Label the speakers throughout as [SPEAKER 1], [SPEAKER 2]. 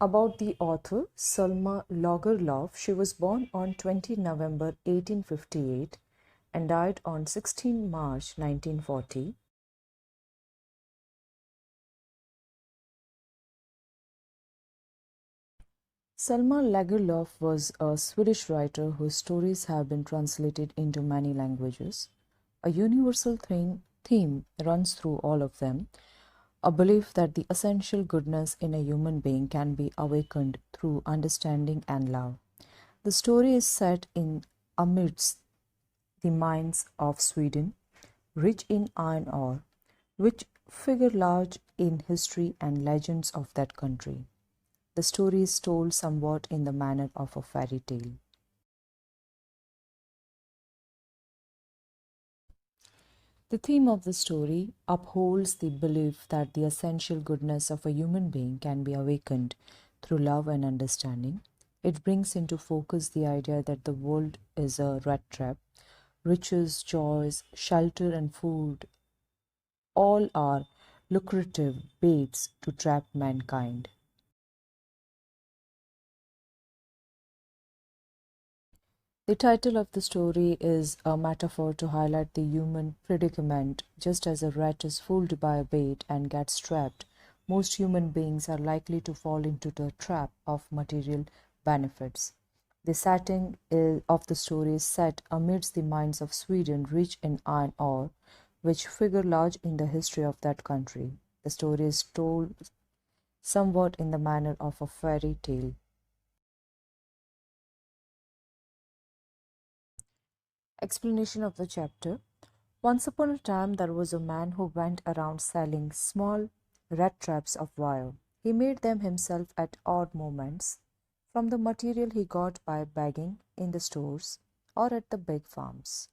[SPEAKER 1] About the author, Selma Lagerlöf. She was born on 20 November 1858 and died on 16 March 1940. Selma Lagerlöf was a Swedish writer whose stories have been translated into many languages. A universal theme runs through all of them, a belief that the essential goodness in a human being can be awakened through understanding and love. The story is set in amidst the mines of Sweden, rich in iron ore, which figure large in history and legends of that country. The story is told somewhat in the manner of a fairy tale. The theme of the story upholds the belief that the essential goodness of a human being can be awakened through love and understanding. It brings into focus the idea that the world is a rat trap. Riches, joys, shelter, and food all are lucrative baits to trap mankind. The title of the story is a metaphor to highlight the human predicament. Just as a rat is fooled by a bait and gets trapped, most human beings are likely to fall into the trap of material benefits. The setting of the story is set amidst the mines of Sweden, rich in iron ore, which figure large in the history of that country. The story is told somewhat in the manner of a fairy tale. Explanation of the chapter. Once upon a time, there was a man who went around selling small rat traps of wire. He made them himself at odd moments from the material he got by begging in the stores or at the big farms.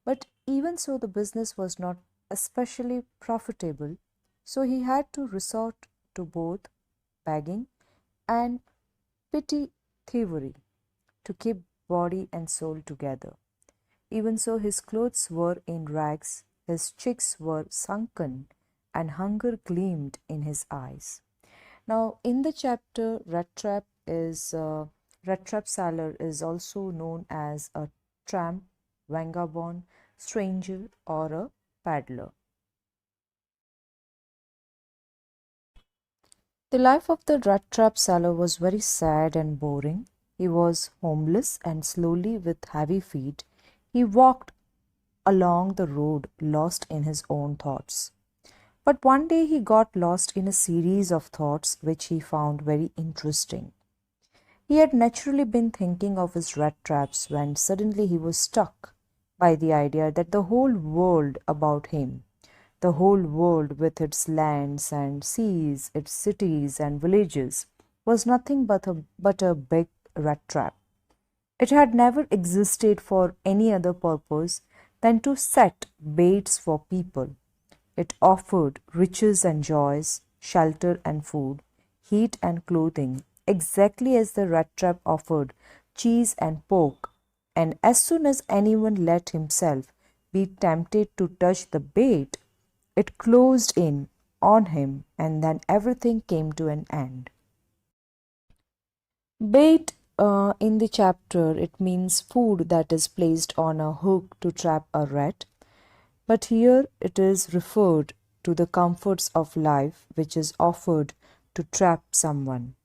[SPEAKER 1] But even so, the business was not especially profitable, so he had to resort to both begging and petty thievery to keep body and soul together. Even so, his clothes were in rags, his cheeks were sunken, and hunger gleamed in his eyes. Now, in the chapter, Rattrap Sailor is also known as a tramp, vagabond, stranger, or a paddler. The life of the Rattrap Sailor was very sad and boring. He was homeless and slowly, with heavy feet, he walked along the road, lost in his own thoughts. But one day he got lost in a series of thoughts which he found very interesting. He had naturally been thinking of his rat traps when suddenly he was struck by the idea that the whole world about him, the whole world with its lands and seas, its cities and villages, was nothing but a big rat trap. It had never existed for any other purpose than to set baits for people. It offered riches and joys, shelter and food, heat and clothing, exactly as the rat trap offered cheese and pork. And as soon as anyone let himself be tempted to touch the bait, it closed in on him, and then everything came to an end. Bait in the chapter, it means food that is placed on a hook to trap a rat, but here it is referred to the comforts of life which is offered to trap someone.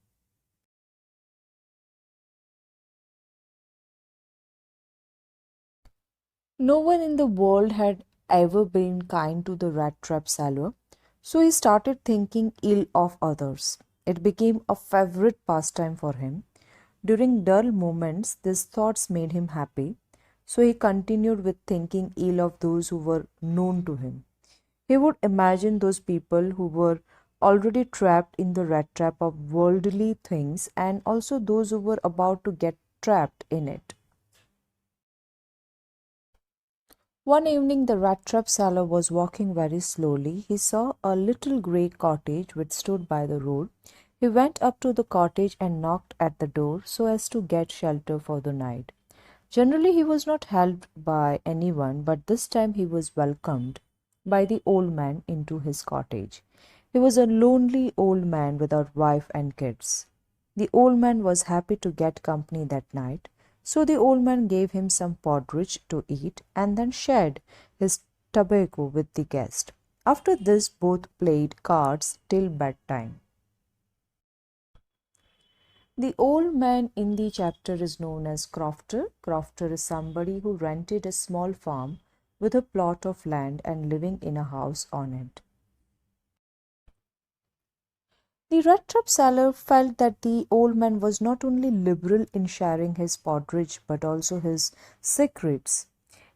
[SPEAKER 1] No one in the world had ever been kind to the rat trap seller, so he started thinking ill of others. It became a favorite pastime for him. During dull moments, these thoughts made him happy, so he continued with thinking ill of those who were known to him. He would imagine those people who were already trapped in the rat trap of worldly things and also those who were about to get trapped in it. One evening, the rat trap seller was walking very slowly. He saw a little grey cottage which stood by the road. He went up to the cottage and knocked at the door so as to get shelter for the night. Generally, he was not helped by anyone, but this time he was welcomed by the old man into his cottage. He was a lonely old man without wife and kids. The old man was happy to get company that night, so the old man gave him some porridge to eat and then shared his tobacco with the guest. After this, both played cards till bedtime. The old man in the chapter is known as crofter. Crofter is somebody who rented a small farm with a plot of land and living in a house on it. The Rattrap seller felt that the old man was not only liberal in sharing his porridge but also his secrets.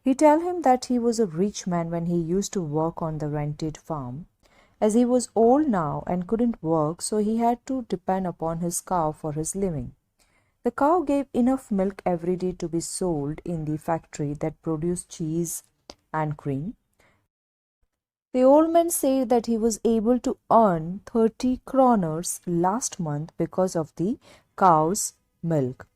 [SPEAKER 1] He told him that he was a rich man when he used to work on the rented farm. As he was old now and couldn't work, so he had to depend upon his cow for his living. The cow gave enough milk every day to be sold in the factory that produced cheese and cream. The old man said that he was able to earn 30 kroners last month because of the cow's milk.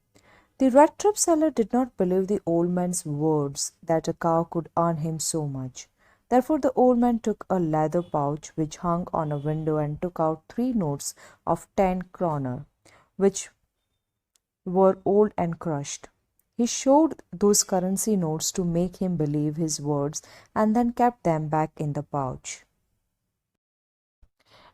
[SPEAKER 1] The rat trap seller did not believe the old man's words that a cow could earn him so much. Therefore, the old man took a leather pouch which hung on a window and took out 3 notes of 10 kroner, which were old and crushed. He showed those currency notes to make him believe his words and then kept them back in the pouch.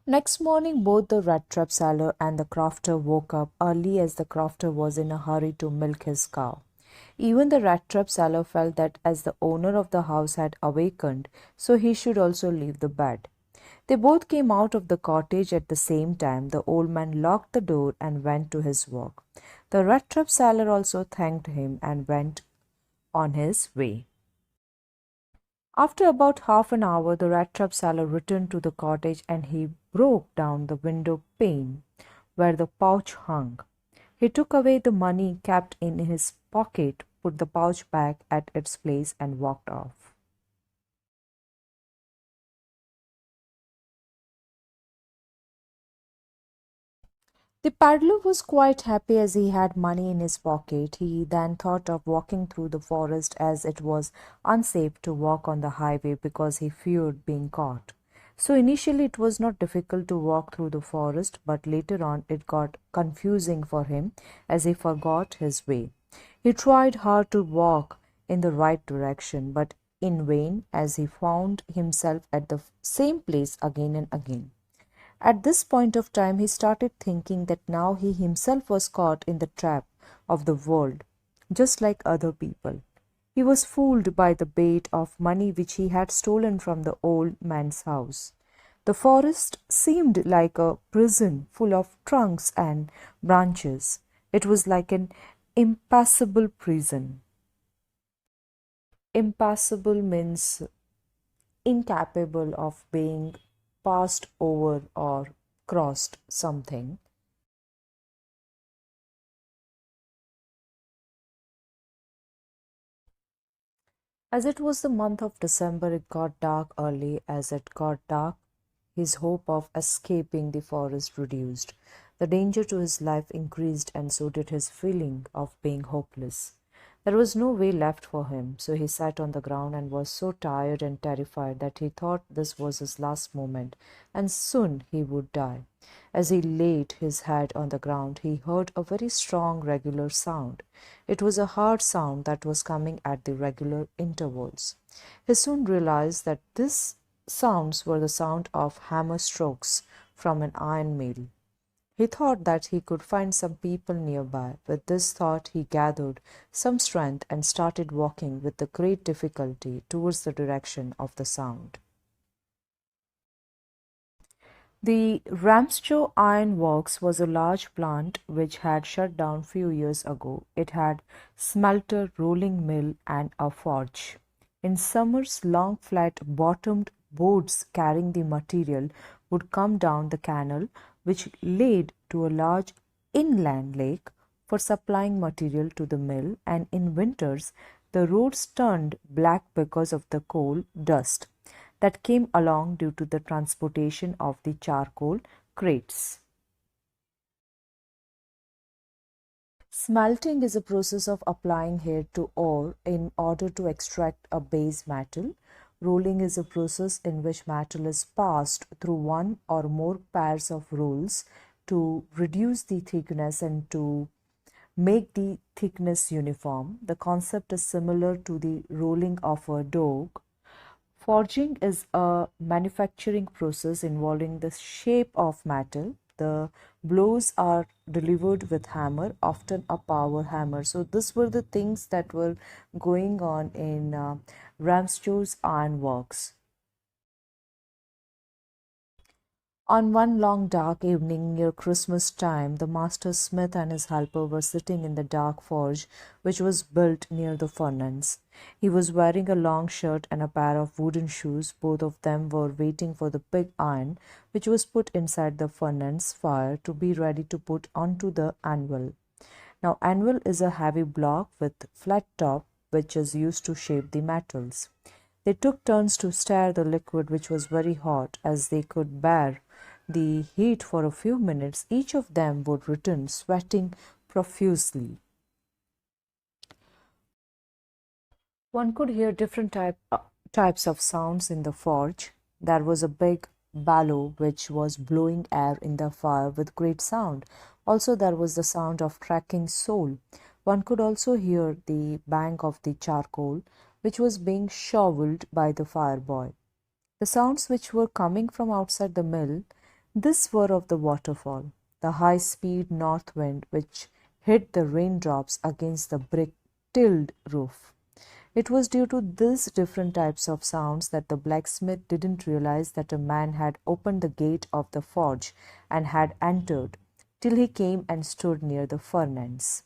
[SPEAKER 1] Next morning, both the rat trap seller and the crofter woke up early as the crofter was in a hurry to milk his cow. Even the rat trap seller felt that as the owner of the house had awakened, so he should also leave the bed. They both came out of the cottage at the same time. The old man locked the door and went to his work. The rat trap seller also thanked him and went on his way. After about half an hour, the rat trap seller returned to the cottage and he broke down the window pane where the pouch hung. He took away the money kept in his pocket, put the pouch back at its place, and walked off. The paddler was quite happy as he had money in his pocket. He then thought of walking through the forest as it was unsafe to walk on the highway because he feared being caught. So initially it was not difficult to walk through the forest, but later on it got confusing for him as he forgot his way. He tried hard to walk in the right direction, but in vain as he found himself at the same place again and again. At this point of time, he started thinking that now he himself was caught in the trap of the world, just like other people. He was fooled by the bait of money which he had stolen from the old man's house. The forest seemed like a prison full of trunks and branches. It was like an impassable prison. Impassable means incapable of being passed over or crossed something. As it was the month of December, it got dark early. As it got dark, his hope of escaping the forest reduced. The danger to his life increased, and so did his feeling of being hopeless. There was no way left for him, so he sat on the ground and was so tired and terrified that he thought this was his last moment, and soon he would die. As he laid his head on the ground, he heard a very strong, regular sound. It was a hard sound that was coming at the regular intervals. He soon realized that these sounds were the sound of hammer strokes from an iron mill. He thought that he could find some people nearby. With this thought, he gathered some strength and started walking with a great difficulty towards the direction of the sound. The Ramschow Iron Works was a large plant which had shut down few years ago. It had smelter, rolling mill, and a forge. In summers, long flat-bottomed boats carrying the material would come down the canal, which led to a large inland lake for supplying material to the mill, and in winters, the roads turned black because of the coal dust that came along due to the transportation of the charcoal crates. Smelting is a process of applying heat to ore in order to extract a base metal. Rolling is a process in which metal is passed through one or more pairs of rolls to reduce the thickness and to make the thickness uniform. The concept is similar to the rolling of a dough. Forging is a manufacturing process involving the shape of metal. The blows are delivered with hammer, often a power hammer. So these were the things that were going on in Ramscho's ironworks. On one long dark evening near Christmas time, the master smith and his helper were sitting in the dark forge which was built near the furnace. He was wearing a long shirt and a pair of wooden shoes. Both of them were waiting for the pig iron which was put inside the furnace fire to be ready to put onto the anvil. Now, anvil is a heavy block with flat top which is used to shape the metals. They took turns to stir the liquid, which was very hot. As they could bear the heat for a few minutes, each of them would return sweating profusely. One could hear different types of sounds in the forge. There was a big bellow which was blowing air in the fire with great sound. Also, there was the sound of cracking soul. One could also hear the bang of the charcoal which was being shoveled by the fire boy. The sounds which were coming from outside the mill, this were of the waterfall, the high-speed north wind which hit the raindrops against the brick-tilled roof. It was due to these different types of sounds that the blacksmith didn't realize that a man had opened the gate of the forge and had entered, till he came and stood near the furnace.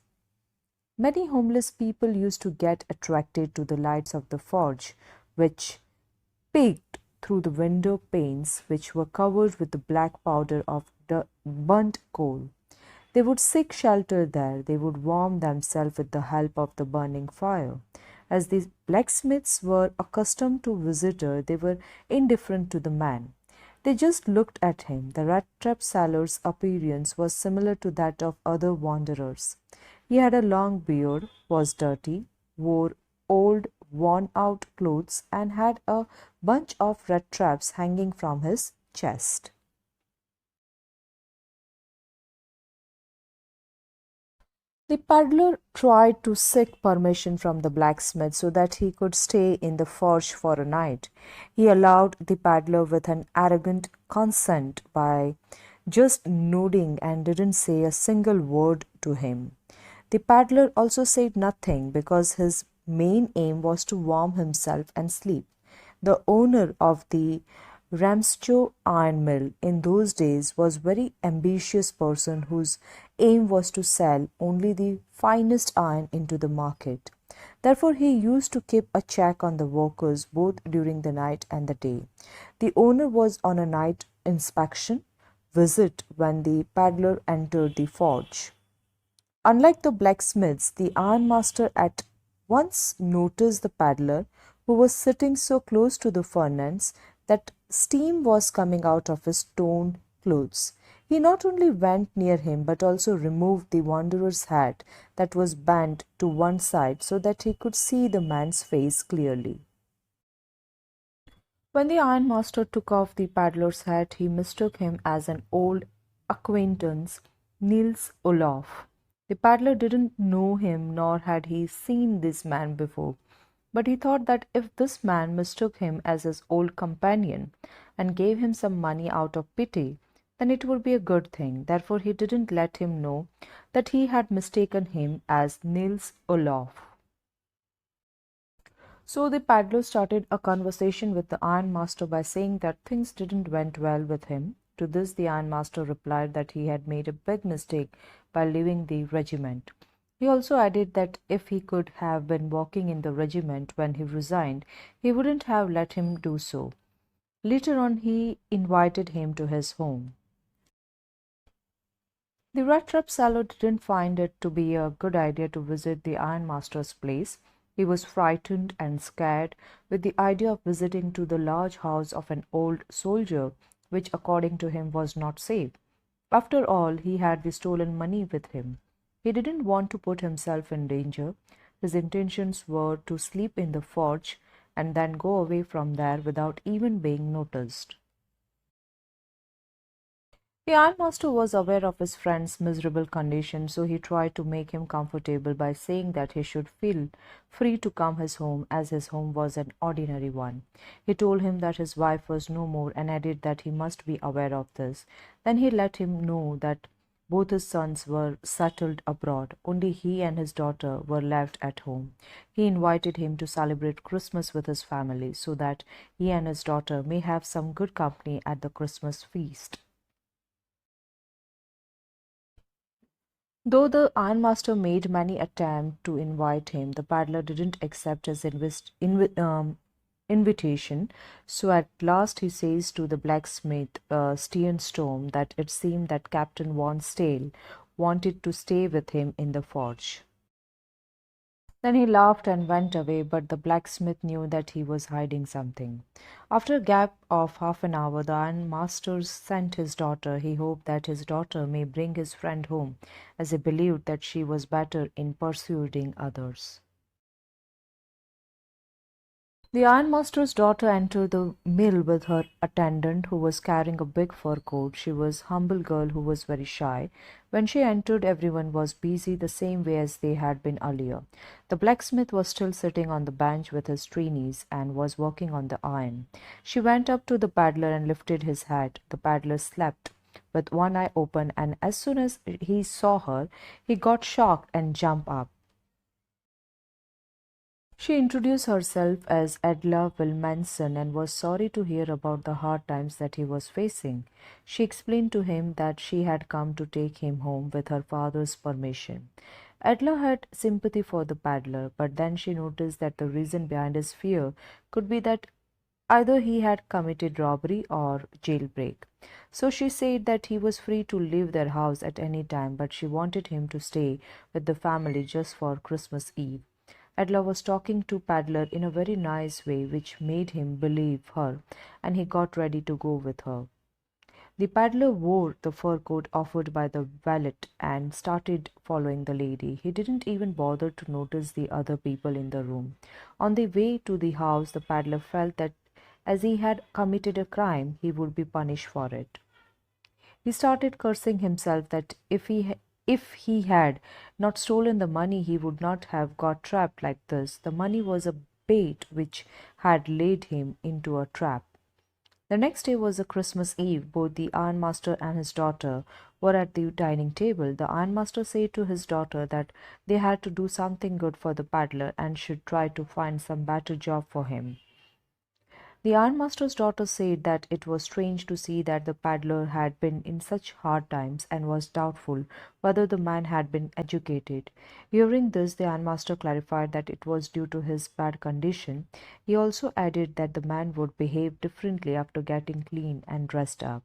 [SPEAKER 1] Many homeless people used to get attracted to the lights of the forge, which peeked through the window panes, which were covered with the black powder of the burnt coal. They would seek shelter there. They would warm themselves with the help of the burning fire. As the blacksmiths were accustomed to visitors, they were indifferent to the man. They just looked at him. The Rattrap seller's appearance was similar to that of other wanderers. He had a long beard, was dirty, wore old, worn-out clothes, and had a bunch of rat traps hanging from his chest. The peddler tried to seek permission from the blacksmith so that he could stay in the forge for a night. He allowed the peddler with an arrogant consent by just nodding and didn't say a single word to him. The peddler also said nothing because his main aim was to warm himself and sleep. The owner of the Ramschow iron mill in those days was a very ambitious person whose aim was to sell only the finest iron into the market. Therefore, he used to keep a check on the workers both during the night and the day. The owner was on a night inspection visit when the peddler entered the forge. Unlike the blacksmiths, the ironmaster at once noticed the peddler, who was sitting so close to the furnace that steam was coming out of his torn clothes. He not only went near him but also removed the wanderer's hat that was bent to one side so that he could see the man's face clearly. When the ironmaster took off the peddler's hat, he mistook him as an old acquaintance, Niels Olaf. The peddler didn't know him nor had he seen this man before, but he thought that if this man mistook him as his old companion and gave him some money out of pity, then it would be a good thing. Therefore, he didn't let him know that he had mistaken him as Niels Olaf. So the peddler started a conversation with the ironmaster by saying that things didn't went well with him. To this the ironmaster replied that he had made a big mistake by leaving the regiment. He also added that if he could have been walking in the regiment when he resigned, he wouldn't have let him do so. Later on, he invited him to his home. The Rattrap seller didn't find it to be a good idea to visit the ironmaster's place. He was frightened and scared with the idea of visiting to the large house of an old soldier, which according to him was not safe. After all, he had the stolen money with him. He didn't want to put himself in danger. His intentions were to sleep in the forge and then go away from there without even being noticed. The ironmaster was aware of his friend's miserable condition, so he tried to make him comfortable by saying that he should feel free to come his home as his home was an ordinary one. He told him that his wife was no more and added that he must be aware of this. Then he let him know that both his sons were settled abroad. Only he and his daughter were left at home. He invited him to celebrate Christmas with his family so that he and his daughter may have some good company at the Christmas feast. Though the ironmaster made many attempts to invite him, the paddler didn't accept his invitation. So at last he says to the blacksmith, Storm, that it seemed that Captain Von Stale wanted to stay with him in the forge. Then he laughed and went away, but the blacksmith knew that he was hiding something. After a gap of half an hour, the ironmaster sent his daughter. He hoped that his daughter may bring his friend home, as he believed that she was better in persuading others. The ironmaster's daughter entered the mill with her attendant, who was carrying a big fur coat. She was a humble girl who was very shy. When she entered, everyone was busy the same way as they had been earlier. The blacksmith was still sitting on the bench with his trainees and was working on the iron. She went up to the paddler and lifted his hat. The paddler slept with one eye open, and as soon as he saw her, he got shocked and jumped up. She introduced herself as Edla Wilmanson and was sorry to hear about the hard times that he was facing. She explained to him that she had come to take him home with her father's permission. Edla had sympathy for the paddler, but then she noticed that the reason behind his fear could be that either he had committed robbery or jailbreak. So she said that he was free to leave their house at any time, but she wanted him to stay with the family just for Christmas Eve. Adela was talking to Paddler in a very nice way, which made him believe her, and he got ready to go with her. The paddler wore the fur coat offered by the valet and started following the lady. He didn't even bother to notice the other people in the room. On the way to the house, the paddler felt that as he had committed a crime, he would be punished for it. He started cursing himself that if he had not stolen the money, he would not have got trapped like this. The money was a bait which had laid him into a trap. The next day was a Christmas Eve. Both the ironmaster and his daughter were at the dining table. The ironmaster said to his daughter that they had to do something good for the paddler and should try to find some better job for him. The ironmaster's daughter said that it was strange to see that the paddler had been in such hard times and was doubtful whether the man had been educated. Hearing this, the ironmaster clarified that it was due to his bad condition. He also added that the man would behave differently after getting clean and dressed up.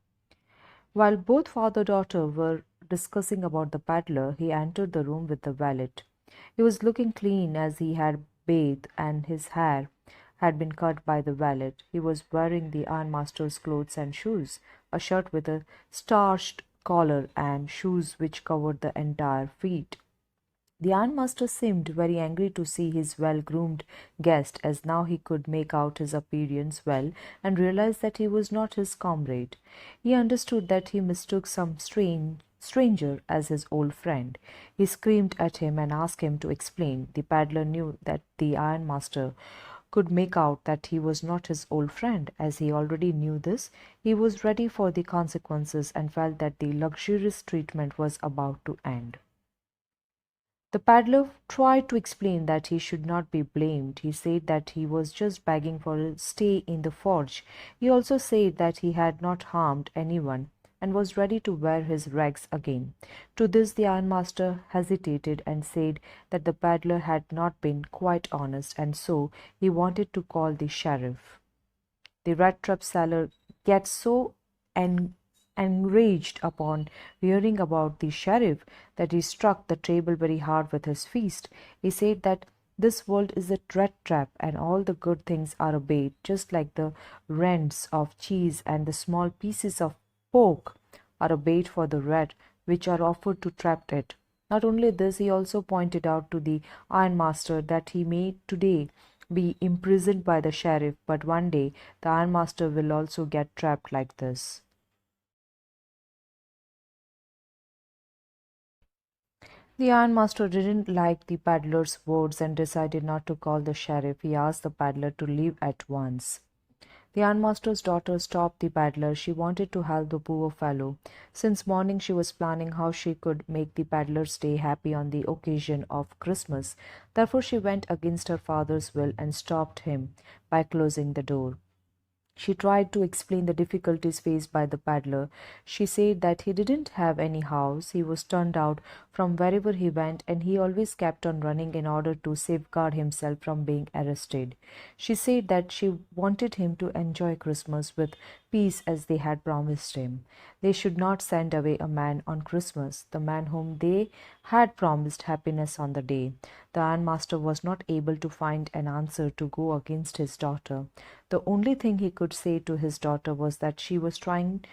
[SPEAKER 1] While both father-daughter were discussing about the paddler, he entered the room with the valet. He was looking clean as he had bathed, and his hair had been cut by the valet. He was wearing the ironmaster's clothes and shoes, a shirt with a starched collar and shoes which covered the entire feet. The ironmaster seemed very angry to see his well-groomed guest, as now he could make out his appearance well and realized that he was not his comrade. He understood that he mistook some stranger as his old friend. He screamed at him and asked him to explain. The paddler knew that the ironmaster could make out that he was not his old friend. As he already knew this, he was ready for the consequences and felt that the luxurious treatment was about to end. The paddler tried to explain that he should not be blamed. He said that he was just begging for a stay in the forge. He also said that he had not harmed anyone and was ready to wear his rags again. To this, the ironmaster hesitated and said that the paddler had not been quite honest, and so he wanted to call the sheriff. The Rattrap seller gets so en- enraged upon hearing about the sheriff that he struck the table very hard with his fist. He said that this world is a rat trap and all the good things are a bait, just like the rents of cheese and the small pieces of pork are a bait for the rat which are offered to trap it. Not only this, he also pointed out to the ironmaster that he may today be imprisoned by the sheriff, but one day the ironmaster will also get trapped like this. The ironmaster didn't like the paddler's words and decided not to call the sheriff. He asked the paddler to leave at once. The ironmaster's daughter stopped the paddler. She wanted to help the poor fellow. Since morning she was planning how she could make the paddler's day happy on the occasion of Christmas. Therefore she went against her father's will and stopped him by closing the door. She tried to explain the difficulties faced by the paddler. She said that he didn't have any house, he was turned out from wherever he went, and he always kept on running in order to safeguard himself from being arrested. She said that she wanted him to enjoy Christmas with peace as they had promised him. They should not send away a man on Christmas, the man whom they had promised happiness on the day. The ironmaster was not able to find an answer to go against his daughter. The only thing he could say to his daughter was that she was trying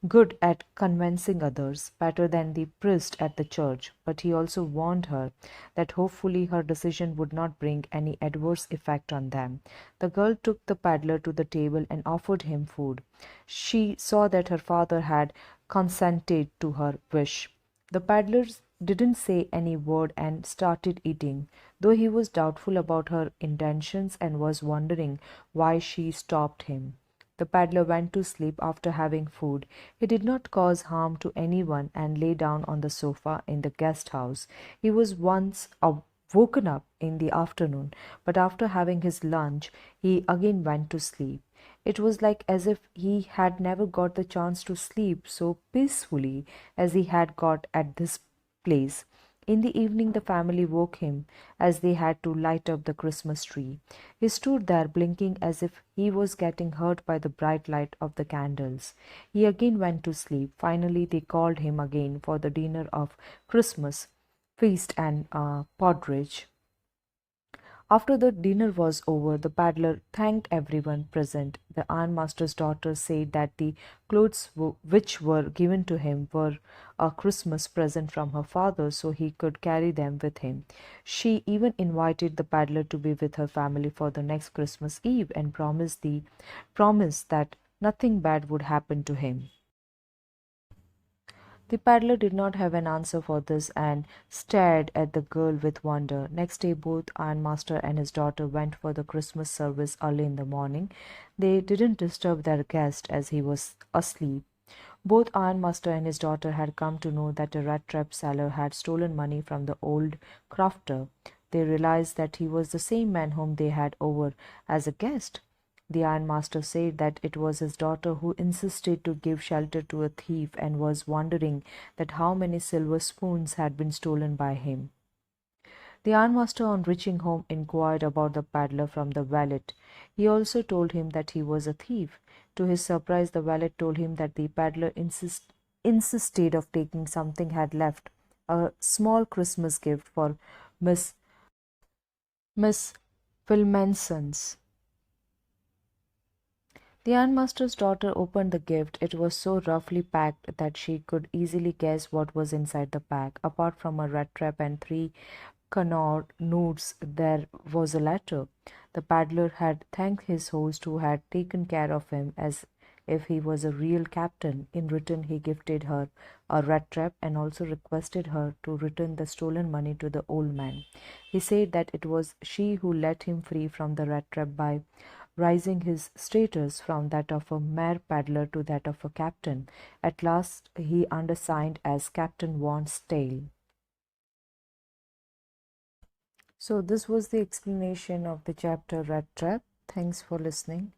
[SPEAKER 1] good at convincing others, better than the priest at the church, but he also warned her that hopefully her decision would not bring any adverse effect on them. The girl took the paddler to the table and offered him food. She saw that her father had consented to her wish. The paddler didn't say any word and started eating, though he was doubtful about her intentions and was wondering why she stopped him. The paddler went to sleep after having food. He did not cause harm to anyone and lay down on the sofa in the guest house. He was once woken up in the afternoon, but after having his lunch, he again went to sleep. It was like as if he had never got the chance to sleep so peacefully as he had got at this place. In the evening, the family woke him as they had to light up the Christmas tree. He stood there blinking as if he was getting hurt by the bright light of the candles. He again went to sleep. Finally, they called him again for the dinner of Christmas feast and porridge. After the dinner was over, the paddler thanked everyone present. The ironmaster's daughter said that the clothes which were given to him were a Christmas present from her father, so he could carry them with him. She even invited the paddler to be with her family for the next Christmas Eve and promised that nothing bad would happen to him. The paddler did not have an answer for this and stared at the girl with wonder. Next day, both ironmaster and his daughter went for the Christmas service early in the morning. They didn't disturb their guest as he was asleep. Both ironmaster and his daughter had come to know that a rat-trap seller had stolen money from the old crofter. They realized that he was the same man whom they had over as a guest. The ironmaster said that it was his daughter who insisted to give shelter to a thief and was wondering that how many silver spoons had been stolen by him. The ironmaster on reaching home inquired about the paddler from the valet. He also told him that he was a thief. To his surprise, the valet told him that the paddler insisted of taking something had left, a small Christmas gift for Miss Miss Wilmansons. The ironmaster's daughter opened the gift. It was so roughly packed that she could easily guess what was inside the pack. Apart from a rat trap and three Connaught notes, there was a letter. The paddler had thanked his host who had taken care of him as if he was a real captain. In return, he gifted her a rat trap and also requested her to return the stolen money to the old man. He said that it was she who let him free from the rat trap by rising his status from that of a mere paddler to that of a captain. At last, he undersigned as Captain Von Stale. So, this was the explanation of the chapter Rat Trap. Thanks for listening.